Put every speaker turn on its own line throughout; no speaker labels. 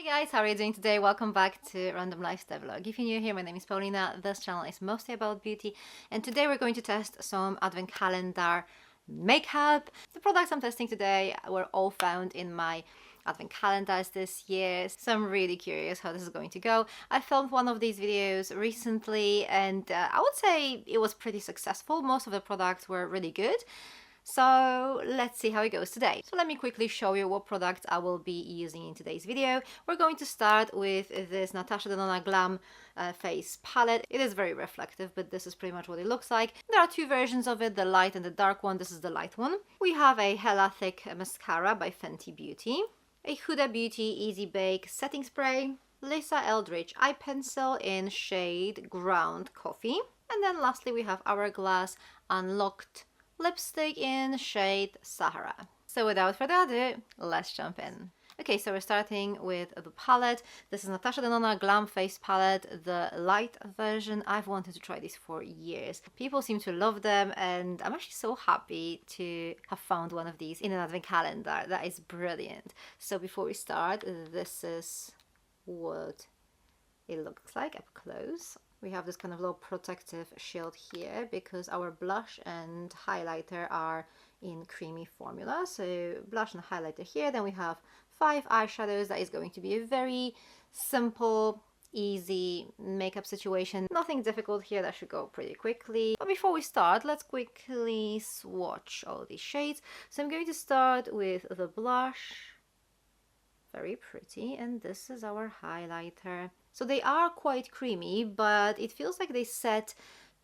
Hi guys, how are you doing today? Welcome back to Random Lifestyle Vlog. If you're new here, my name is Paulina. This channel is mostly about beauty, and today we're going to test some advent calendar makeup. The products I'm testing today were all found in my advent calendars this year, so I'm really curious how this is going to go. I filmed one of these videos recently and I would say it was pretty successful. Most of the products were really good. So let's see how it goes today. So let me quickly show you what products I will be using in today's video. We're going to start with this Natasha Denona Glam face palette. It is very reflective, but this is pretty much what it looks like. There are two versions of it, the light and the dark one. This is the light one. We have a Hella Thick Mascara by Fenty Beauty, a Huda Beauty Easy Bake Setting Spray, Lisa Eldridge Eye Pencil in shade Ground Coffee, and then lastly we have Hourglass Unlocked lipstick in shade Sahara. So without further ado, let's jump in. Okay, so we're starting with the palette. This is Natasha Denona Glam Face Palette, the light version. I've wanted to try this for years. People seem to love them and I'm actually so happy to have found one of these in an advent calendar. That is brilliant. So before we start, this is what it looks like up close. We have this kind of little protective shield here because our blush and highlighter are in creamy formula. So blush and highlighter here. Then we have 5 eyeshadows. That is going to be a very simple, easy makeup situation. Nothing difficult here. That should go pretty quickly. But before we start, let's quickly swatch all these shades. So I'm going to start with the blush. Very pretty. And this is our highlighter. So they are quite creamy, but it feels like they set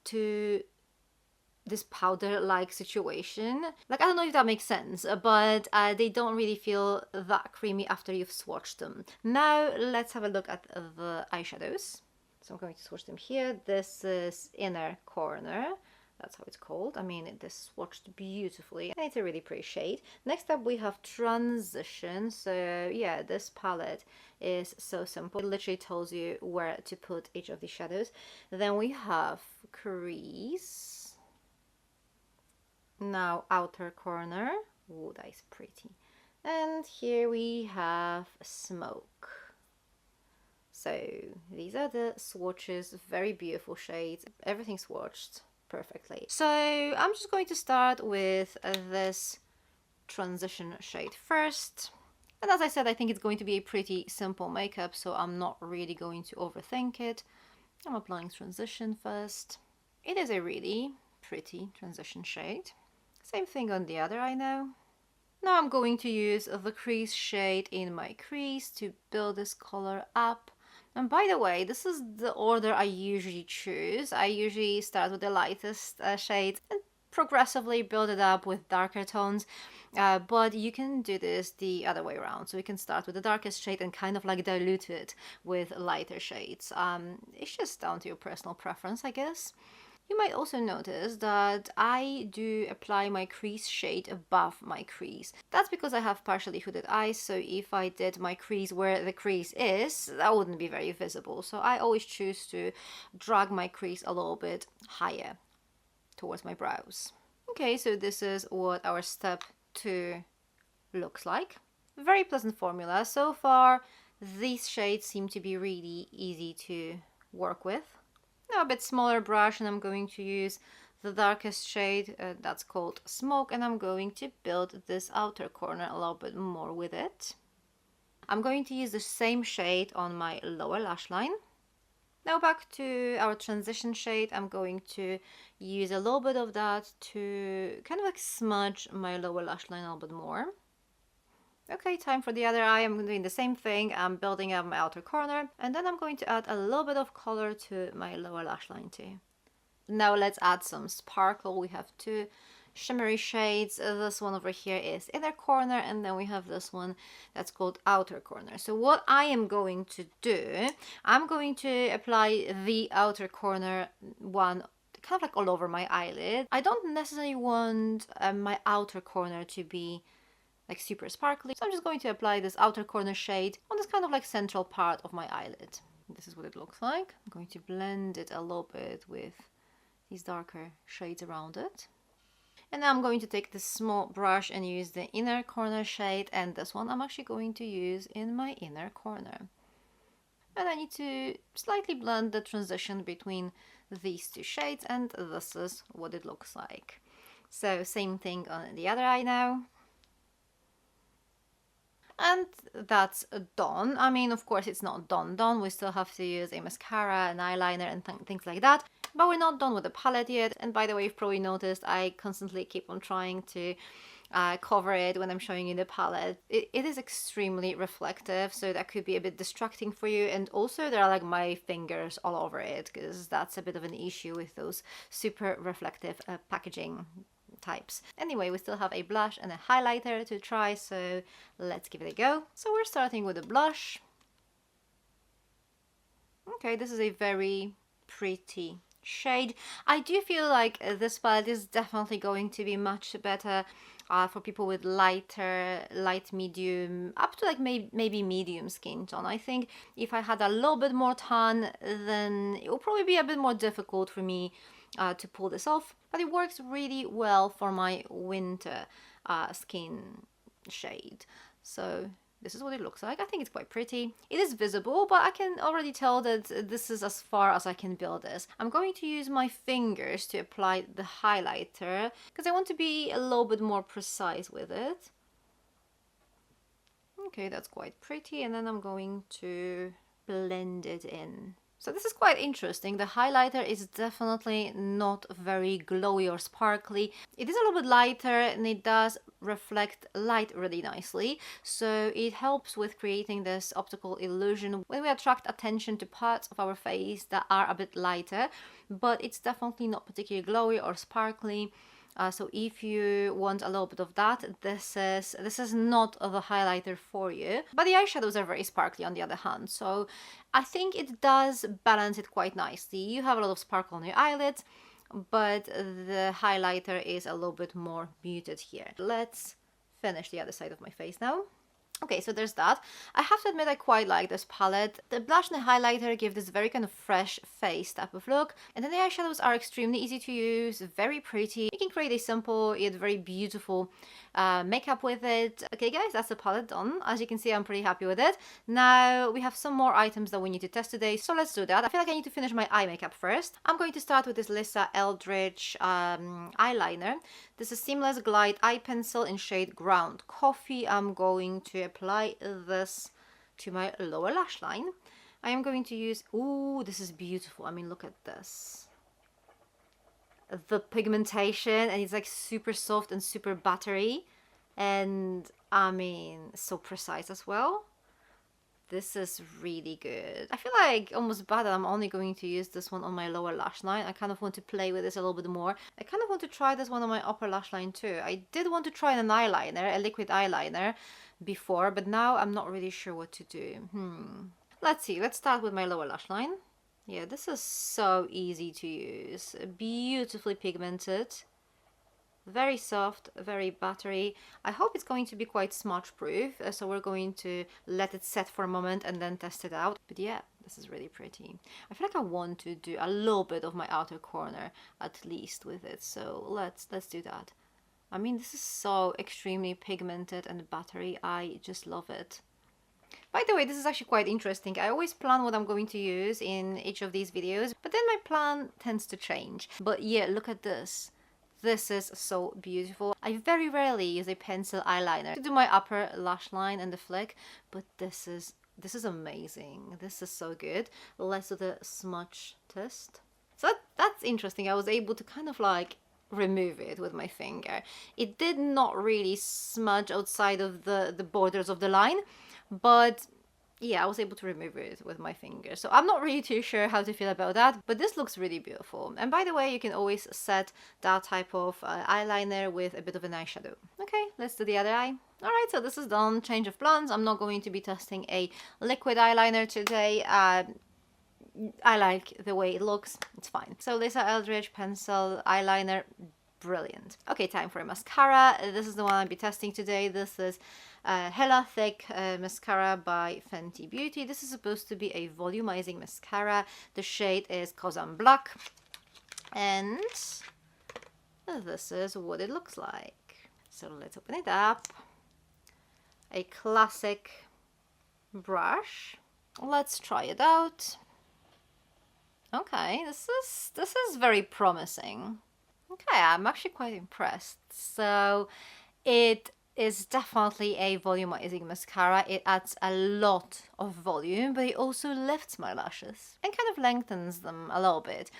to this powder-like situation. Like, I don't know if that makes sense, but they don't really feel that creamy after you've swatched them. Now, let's have a look at the eyeshadows. So I'm going to swatch them here. This is Inner Corner. That's how it's called. I mean, it is swatched beautifully and it's a really pretty shade. Next up we have Transition. So yeah, this palette is so simple. It literally tells you where to put each of the shadows. Then we have Crease. Now Outer Corner. Oh, that is pretty. And here we have Smoke. So these are the swatches, very beautiful shades. Everything swatched perfectly. So I'm just going to start with this Transition shade first. And as I said, I think it's going to be a pretty simple makeup, so I'm not really going to overthink it. I'm applying Transition first. It is a really pretty transition shade. Same thing on the other eye now. Now I'm going to use the Crease shade in my crease to build this color up. And by the way, this is the order I usually choose. I usually start with the lightest shade and progressively build it up with darker tones. But you can do this the other way around. So you can start with the darkest shade and kind of like dilute it with lighter shades. It's just down to your personal preference, I guess. You might also notice that I do apply my crease shade above my crease. That's because I have partially hooded eyes, so if I did my crease where the crease is, that wouldn't be very visible. So I always choose to drag my crease a little bit higher towards my brows. Okay, so this is what our step 2 looks like. Very pleasant formula. So far, these shades seem to be really easy to work with. Now a bit smaller brush and I'm going to use the darkest shade that's called Smoke, and I'm going to build this outer corner a little bit more with it. I'm going to use the same shade on my lower lash line. Now back to our Transition shade, I'm going to use a little bit of that to kind of like smudge my lower lash line a little bit more. Okay, time for the other eye. I'm doing the same thing. I'm building up my outer corner and then I'm going to add a little bit of color to my lower lash line too. Now let's add some sparkle. We have 2 shimmery shades. This one over here is Inner Corner and then we have this one that's called Outer Corner. So what I am going to do, I'm going to apply the Outer Corner one kind of like all over my eyelid. I don't necessarily want my outer corner to be like super sparkly. So I'm just going to apply this outer corner shade on this kind of like central part of my eyelid. This is what it looks like. I'm going to blend it a little bit with these darker shades around it. And now I'm going to take this small brush and use the inner corner shade, and this one I'm actually going to use in my inner corner. And I need to slightly blend the transition between these two shades, and this is what it looks like. So same thing on the other eye now. And that's done. I mean, of course, it's not done. We still have to use a mascara, an eyeliner, and things like that. But we're not done with the palette yet. And by the way, you've probably noticed I constantly keep on trying to cover it when I'm showing you the palette. It is extremely reflective, so that could be a bit distracting for you. And also there are like my fingers all over it, because that's a bit of an issue with those super reflective packaging types. Anyway, we still have a blush and a highlighter to try, so let's give it a go. So we're starting with a blush. Okay, this is a very pretty shade. I do feel like this palette is definitely going to be much better for people with light medium, up to like maybe medium skin tone. I think if I had a little bit more tan, then it will probably be a bit more difficult for me to pull this off, but it works really well for my winter skin shade. So this is what it looks like. I think it's quite pretty. It is visible, but I can already tell that this is as far as I can build this. I'm going to use my fingers to apply the highlighter because I want to be a little bit more precise with it. Okay, that's quite pretty, and then I'm going to blend it in. So this is quite interesting. The highlighter is definitely not very glowy or sparkly. It is a little bit lighter and it does reflect light really nicely. So it helps with creating this optical illusion when we attract attention to parts of our face that are a bit lighter, but it's definitely not particularly glowy or sparkly. So if you want a little bit of that, this is not the highlighter for you. But the eyeshadows are very sparkly on the other hand, so I think it does balance it quite nicely. You have a lot of sparkle on your eyelids, but the highlighter is a little bit more muted here. Let's finish the other side of my face now. Okay, so there's that. I have to admit I quite like this palette. The blush and the highlighter give this very kind of fresh face type of look. And then the eyeshadows are extremely easy to use, very pretty. You can create a simple yet very beautiful makeup with it. Okay guys, that's the palette done. As you can see, I'm pretty happy with it. Now we have some more items that we need to test today, so let's do that. I feel like I need to finish my eye makeup first. I'm going to start with this Lisa Eldridge eyeliner. This is Seamless Glide Eye Pencil in shade Ground Coffee. I'm going to apply this to my lower lash line. I am going to use, ooh, this is beautiful. I mean, look at this. The pigmentation, and it's like super soft and super buttery, and I mean, so precise as well. This is really good. I feel like almost bad that I'm only going to use this one on my lower lash line. I kind of want to play with this a little bit more. I kind of want to try this one on my upper lash line too. I did want to try an eyeliner, a liquid eyeliner before, but now I'm not really sure what to do. Let's see, let's start with my lower lash line. Yeah, this is so easy to use. Beautifully pigmented. Very soft, very buttery. I hope it's going to be quite smudge proof, so we're going to let it set for a moment and then test it out. But yeah, this is really pretty. I feel like I want to do a little bit of my outer corner at least with it, so let's do that. I mean, this is so extremely pigmented and buttery. I just love it. By the way, this is actually quite interesting. I always plan what I'm going to use in each of these videos, but then my plan tends to change. But yeah, look at this. This is so beautiful. I very rarely use a pencil eyeliner to do my upper lash line and the flick, but this is amazing. This is so good. Let's do the smudge test. So that's interesting. I was able to kind of like remove it with my finger. It did not really smudge outside of the borders of the line, but yeah, I was able to remove it with my finger. So I'm not really too sure how to feel about that, but this looks really beautiful. And by the way, you can always set that type of eyeliner with a bit of an eyeshadow. Okay, let's do the other eye. Alright, so this is done. Change of plans. I'm not going to be testing a liquid eyeliner today. I like the way it looks. It's fine. So Lisa Eldridge pencil eyeliner. Brilliant. Okay, time for a mascara. This is the one I'll be testing today. This is Hella Thick mascara by Fenty Beauty. This is supposed to be a volumizing mascara. The shade is Cause I'm Black. And this is what it looks like. So let's open it up. A classic brush. Let's try it out. Okay, this is very promising. Okay, I'm actually quite impressed. So it is definitely a volumizing mascara. It adds a lot of volume, but it also lifts my lashes and kind of lengthens them a little bit.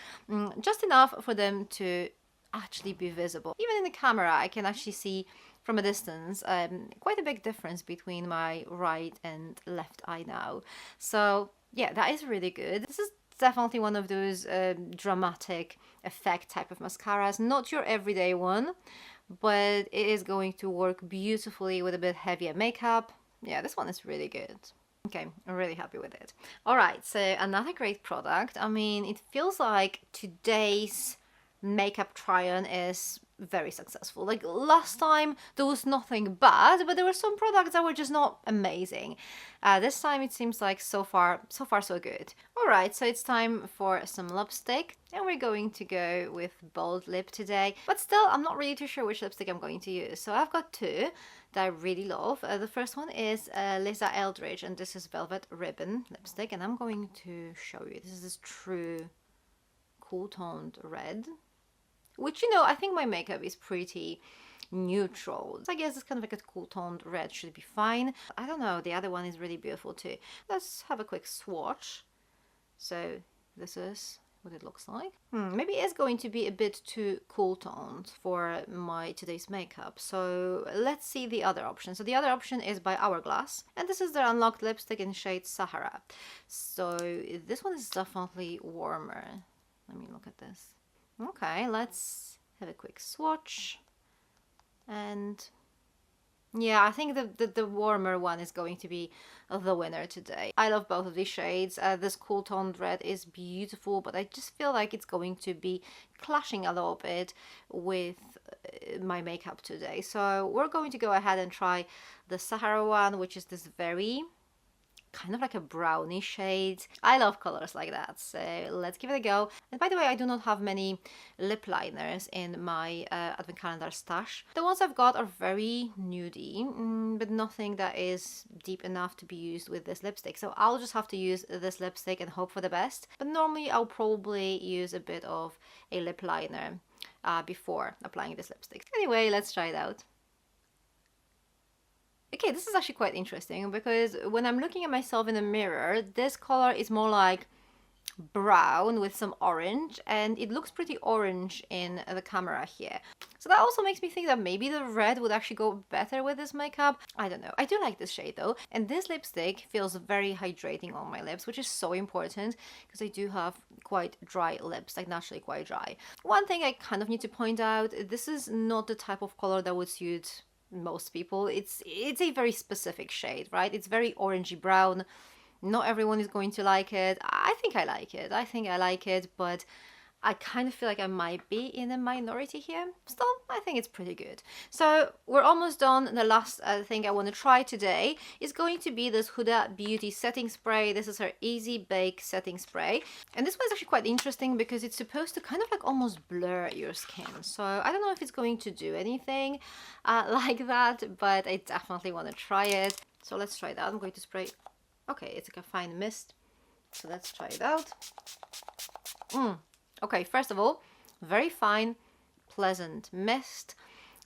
Just enough for them to actually be visible. Even in the camera, I can actually see from a distance quite a big difference between my right and left eye now. So yeah, that is really good. This is definitely one of those dramatic effect type of mascaras, not your everyday one, but it is going to work beautifully with a bit heavier makeup. Yeah, this one is really good. Okay, I'm really happy with it. All right, so another great product. I mean, it feels like today's makeup try-on is very successful. Like last time there was nothing bad, but there were some products that were just not amazing. This time it seems like so far so good. All right, so it's time for some lipstick, and we're going to go with Bold Lip today, but still I'm not really too sure which lipstick I'm going to use. So I've got two that I really love. The first one is Lisa Eldridge, and this is Velvet Ribbon lipstick, and I'm going to show you. This is this true cool toned red, which, you know, I think my makeup is pretty neutral. So I guess it's kind of like a cool toned red should be fine. I don't know, the other one is really beautiful too. Let's have a quick swatch. So this is what it looks like. Maybe it's going to be a bit too cool toned for my today's makeup. So let's see the other option. So the other option is by Hourglass, and this is their unlocked lipstick in shade Sahara. So this one is definitely warmer. Let me look at this. Okay, let's have a quick swatch. And yeah, I think the warmer one is going to be the winner today. I love both of these shades. This cool toned red is beautiful, but I just feel like it's going to be clashing a little bit with my makeup today. So we're going to go ahead and try the Sahara one, which is this very kind of like a brownie shade. I love colors like that, so let's give it a go. And by the way, I do not have many lip liners in my advent calendar stash. The ones I've got are very nudie, but nothing that is deep enough to be used with this lipstick. So I'll just have to use this lipstick and hope for the best. But normally I'll probably use a bit of a lip liner before applying this lipstick. Anyway, let's try it out. Okay, this is actually quite interesting because when I'm looking at myself in the mirror, this color is more like brown with some orange, and it looks pretty orange in the camera here. So that also makes me think that maybe the red would actually go better with this makeup. I don't know. I do like this shade though, and this lipstick feels very hydrating on my lips, which is so important because I do have quite dry lips, like naturally quite dry. One thing I kind of need to point out, this is not the type of color that would suit most people. It's a very specific shade, right? It's very orangey brown. Not everyone is going to like it. I think I like it. I think I like it, but I kind of feel like I might be in a minority here. Still, I think it's pretty good. So we're almost done. The last thing I want to try today is going to be this Huda Beauty setting spray. This is her Easy Bake setting spray. And this one is actually quite interesting because it's supposed to kind of like almost blur your skin. So I don't know if it's going to do anything like that, but I definitely want to try it. So let's try that. I'm going to spray. Okay, it's like a fine mist. So let's try it out. Okay, first of all, very fine, pleasant mist.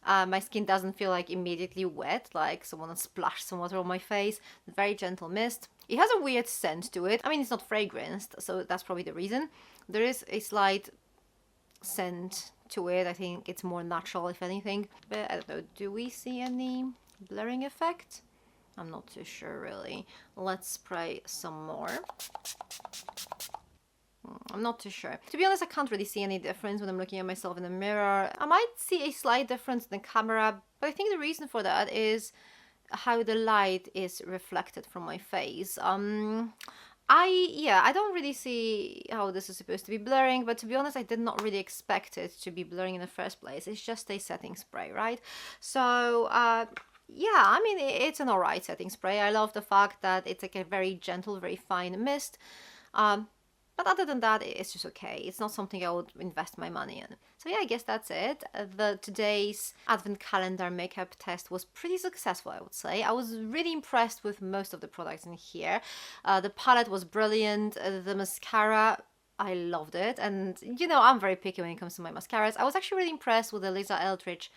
My skin doesn't feel like immediately wet, like someone splashed some water on my face. Very gentle mist. It has a weird scent to it. I mean, it's not fragranced, so that's probably the reason. There is a slight scent to it. I think it's more natural, if anything. But I don't know, do we see any blurring effect? I'm not too sure, really. Let's spray some more. I'm not too sure. To be honest, I can't really see any difference when I'm looking at myself in the mirror. I might see a slight difference in the camera, but I think the reason for that is how the light is reflected from my face. I don't really see how this is supposed to be blurring, but to be honest, I did not really expect it to be blurring in the first place. It's just a setting spray, right? So, yeah, I mean, it's an alright setting spray. I love the fact that it's like a very gentle, very fine mist. But other than that, it's just okay. It's not something I would invest my money in. So yeah, I guess that's it. Today's advent calendar makeup test was pretty successful, I would say. I was really impressed with most of the products in here. The palette was brilliant. The mascara, I loved it. And you know, I'm very picky when it comes to my mascaras. I was actually really impressed with the Lisa Eldridge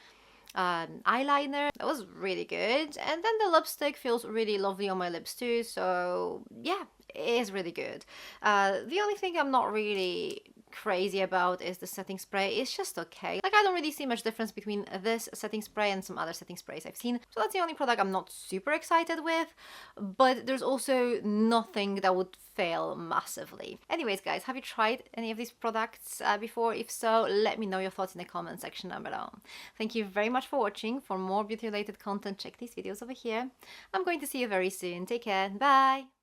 eyeliner. That was really good. And then the lipstick feels really lovely on my lips too. So yeah, it is really good. The only thing I'm not really crazy about is the setting spray. It's just okay. Like, I don't really see much difference between this setting spray and some other setting sprays I've seen. So that's the only product I'm not super excited with, but there's also nothing that would fail massively. Anyways, guys, have you tried any of these products before? If so, let me know your thoughts in the comment section down below. Thank you very much for watching. For more beauty related content, check these videos over here. I'm going to see you very soon. Take care. Bye.